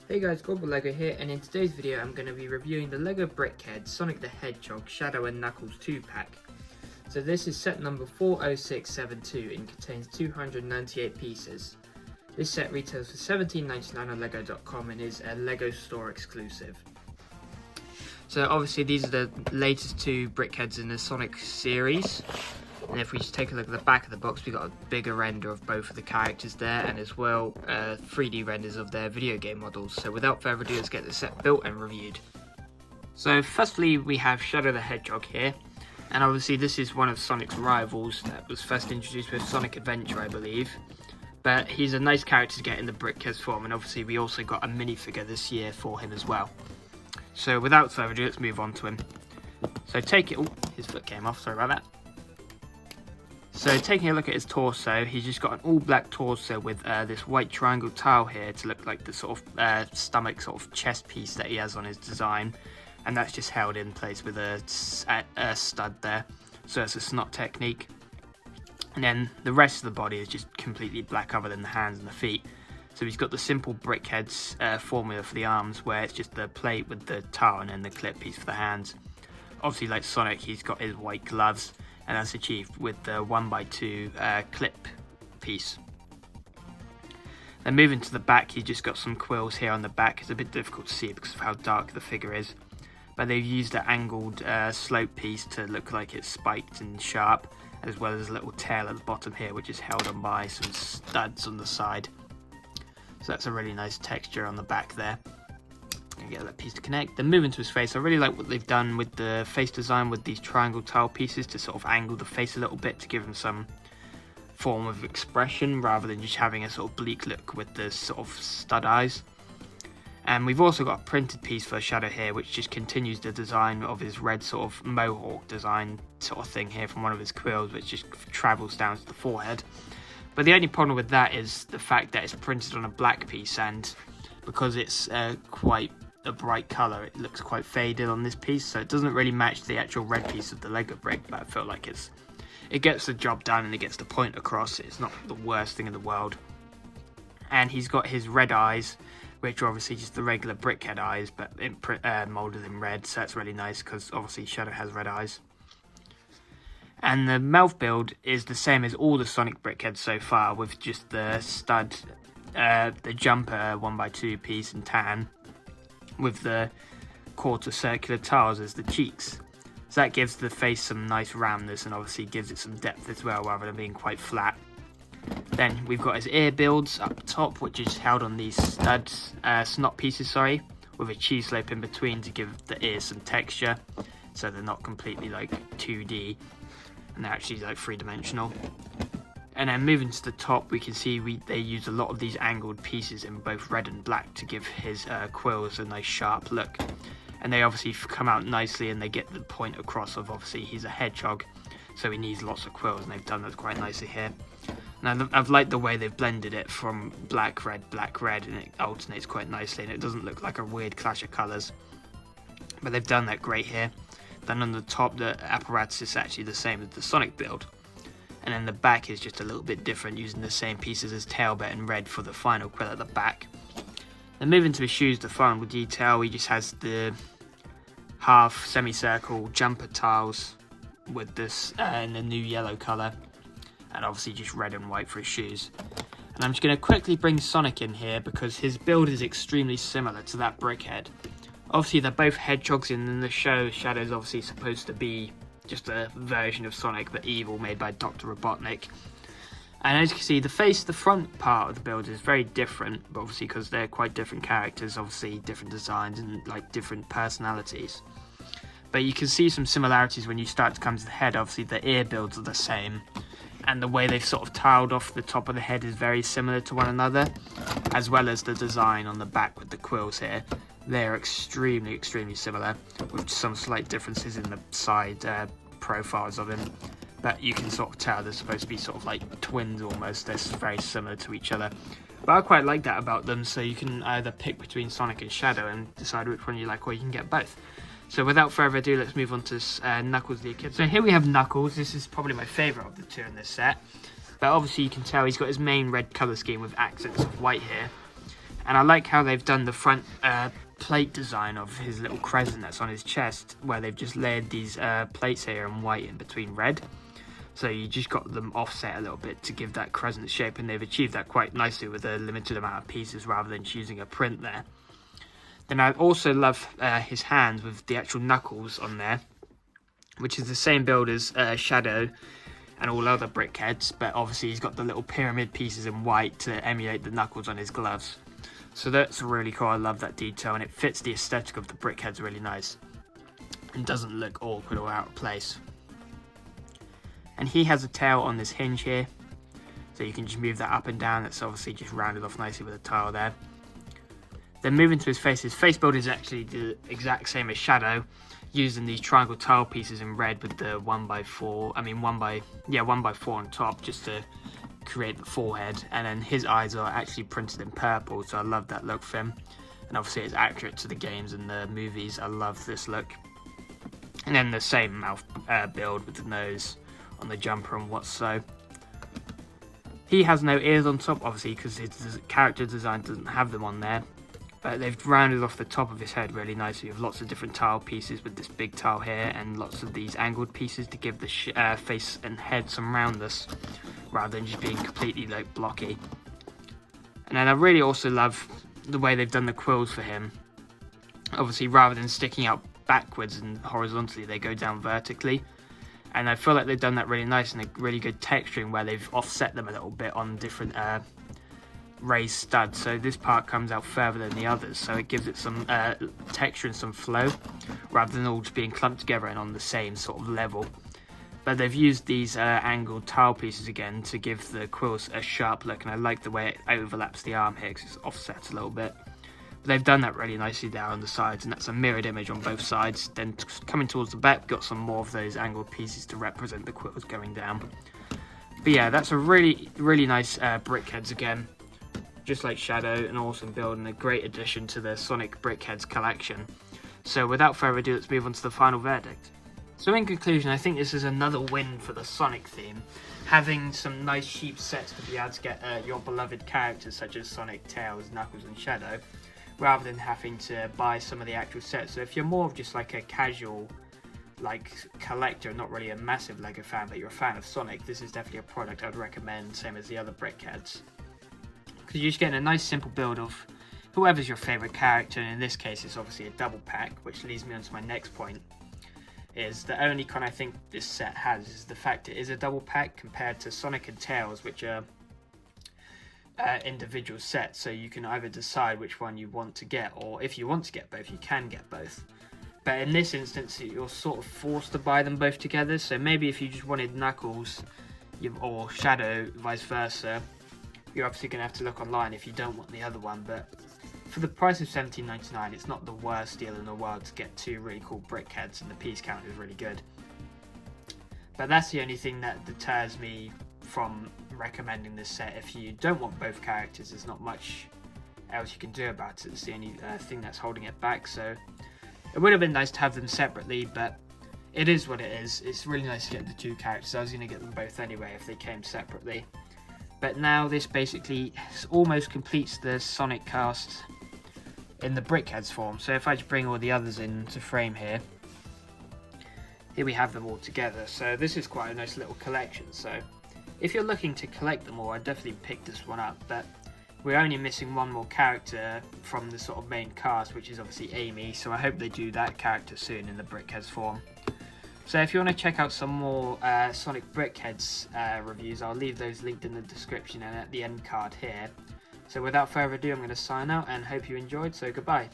Hey guys, Lego here, and in today's video I'm going to be reviewing the LEGO Brickhead Sonic the Hedgehog Shadow and Knuckles 2 pack. So this is set number 40672 and contains 298 pieces. This set retails for $17.99 on lego.com and is a LEGO store exclusive. So obviously these are the latest two Brickheads in the Sonic series. And if we just take a look at the back of the box, we've got a bigger render of both of the characters there, and as well 3D renders of their video game models. So without further ado, let's get this set built and reviewed. So firstly, we have Shadow the Hedgehog here, and obviously this is one of Sonic's rivals that was first introduced with Sonic Adventure, I believe. But he's a nice character to get in the Brickheads form, and obviously we also got a minifigure this year for him as well. So without further ado, let's move on to him. So his foot came off, sorry about that. So taking a look at his torso, he's just got an all black torso with this white triangle tile here to look like the sort of stomach sort of chest piece that he has on his design, and that's just held in place with a stud there, so it's a snot technique. And then the rest of the body is just completely black other than the hands and the feet. So he's got the simple Brickhead's formula for the arms, where it's just the plate with the tile and then the clip piece for the hands. Obviously like Sonic, he's got his white gloves, and that's achieved with the 1x2 clip piece. Then moving to the back, he's just got some quills here on the back. It's a bit difficult to see because of how dark the figure is, but they've used an angled slope piece to look like it's spiked and sharp, as well as a little tail at the bottom here, which is held on by some studs on the side. So that's a really nice texture on the back there. And get that piece to connect. Then moving to his face, I really like what they've done with the face design with these triangle tile pieces to sort of angle the face a little bit to give him some form of expression rather than just having a sort of bleak look with the sort of stud eyes. And we've also got a printed piece for Shadow here, which just continues the design of his red sort of mohawk design sort of thing here from one of his quills, which just travels down to the forehead. But the only problem with that is the fact that it's printed on a black piece, and because it's quite a bright colour, it looks quite faded on this piece, so it doesn't really match the actual red piece of the Lego brick, but I feel like it gets the job done and it gets the point across. It's not the worst thing in the world. And he's got his red eyes, which are obviously just the regular Brickhead eyes, but moulded in red, so that's really nice because obviously Shadow has red eyes. And the mouth build is the same as all the Sonic Brickheads so far, with just the stud, the jumper 1x2 piece in tan, with the quarter circular tiles as the cheeks. So that gives the face some nice roundness and obviously gives it some depth as well, rather than being quite flat. Then we've got his ear builds up top, which is held on these studs, snot pieces, with a cheese slope in between to give the ears some texture, so they're not completely like 2D, and they're actually like 3-dimensional. And then moving to the top, we can see they use a lot of these angled pieces in both red and black to give his quills a nice sharp look. And they obviously come out nicely, and they get the point across of obviously he's a hedgehog, so he needs lots of quills, and they've done that quite nicely here. And I've liked the way they've blended it from black, red, and it alternates quite nicely, and it doesn't look like a weird clash of colours. But they've done that great here. Then on the top, the apparatus is actually the same as the Sonic build. And then the back is just a little bit different, using the same pieces as Tailbit and red for the final quill at the back. Then moving to his shoes, the final detail, he just has the half semicircle jumper tiles with this in the new yellow colour, and obviously just red and white for his shoes. And I'm just going to quickly bring Sonic in here because his build is extremely similar to that Brickhead. Obviously they're both hedgehogs, and in the show Shadow's obviously supposed to be just a version of Sonic, but evil, made by Dr. Robotnik. And as you can see, the front part of the build is very different, but obviously because they're quite different characters, obviously different designs and like different personalities. But you can see some similarities when you start to come to the head. Obviously the ear builds are the same, and the way they've sort of tiled off the top of the head is very similar to one another, as well as the design on the back with the quills here. They're extremely similar, with some slight differences in the side profiles of him. But you can sort of tell they're supposed to be sort of like twins almost. They're very similar to each other. But I quite like that about them, so you can either pick between Sonic and Shadow and decide which one you like, or you can get both. So without further ado, let's move on to Knuckles the Echidna. So here we have Knuckles. This is probably my favourite of the two in this set. But obviously you can tell he's got his main red colour scheme with accents of white here. And I like how they've done the front plate design of his little crescent that's on his chest, where they've just layered these plates here in white in between red. So you just got them offset a little bit to give that crescent shape, and they've achieved that quite nicely with a limited amount of pieces rather than choosing a print there. Then I also love his hands with the actual knuckles on there, which is the same build as Shadow and all other BrickHeadz, but obviously he's got the little pyramid pieces in white to emulate the knuckles on his gloves. So that's really cool. I love that detail, and it fits the aesthetic of the BrickHeadz really nice and doesn't look awkward or out of place. And he has a tail on this hinge here, so you can just move that up and down. That's obviously just rounded off nicely with a tile there. Then moving to his face build is actually the exact same as Shadow, using these triangle tile pieces in red with the 1x4, 1x4 on top, just to create the forehead. And then his eyes are actually printed in purple, so I love that look for him. And obviously it's accurate to the games and the movies. I love this look. And then the same mouth build with the nose on the jumper and what's so. He has no ears on top, obviously, because his character design doesn't have them on there. But they've rounded off the top of his head really nicely with lots of different tile pieces, with this big tile here and lots of these angled pieces to give the face and head some roundness rather than just being completely like blocky. And then I really also love the way they've done the quills for him. Obviously, rather than sticking out backwards and horizontally, they go down vertically. And I feel like they've done that really nice and a really good texturing where they've offset them a little bit on different raised studs. So this part comes out further than the others, so it gives it some texture and some flow rather than all just being clumped together and on the same sort of level. But they've used these angled tile pieces again to give the quills a sharp look, and I like the way it overlaps the arm here because it's offset a little bit. They've done that really nicely there on the sides, and that's a mirrored image on both sides. Then coming towards the back, we've got some more of those angled pieces to represent the quills going down. But yeah, that's a really nice BrickHeadz again, just like Shadow, an awesome build and a great addition to the Sonic BrickHeadz collection. So without further ado, let's move on to the final verdict. So in conclusion, I think this is another win for the Sonic theme. Having some nice cheap sets to be able to get your beloved characters such as Sonic, Tails, Knuckles and Shadow, rather than having to buy some of the actual sets. So if you're more of just like a casual collector, not really a massive LEGO fan, but you're a fan of Sonic, this is definitely a product I'd recommend, same as the other BrickHeadz. Because you're just getting a nice simple build of whoever's your favourite character, and in this case it's obviously a double pack, which leads me on to my next point. Is the only con I think this set has is the fact it is a double pack compared to Sonic and Tails, which are individual sets, so you can either decide which one you want to get, or if you want to get both, you can get both. But in this instance, you're sort of forced to buy them both together, so maybe if you just wanted Knuckles or Shadow, vice versa, you're obviously going to have to look online if you don't want the other one. But for the price of $17.99, it's not the worst deal in the world to get two really cool BrickHeadz, and the piece count is really good. But that's the only thing that deters me from recommending this set. If you don't want both characters, there's not much else you can do about it. It's the only thing that's holding it back. So it would have been nice to have them separately, but it is what it is. It's really nice to get the two characters. I was going to get them both anyway if they came separately. But now this basically almost completes the Sonic cast in the BrickHeadz form. So if I just bring all the others into frame here we have them all together. So this is quite a nice little collection. So if you're looking to collect them all, I'd definitely pick this one up. But we're only missing one more character from the sort of main cast, which is obviously Amy. So I hope they do that character soon in the BrickHeadz form. So if you want to check out some more Sonic BrickHeadz reviews, I'll leave those linked in the description and at the end card here. So without further ado, I'm going to sign out and hope you enjoyed, so goodbye.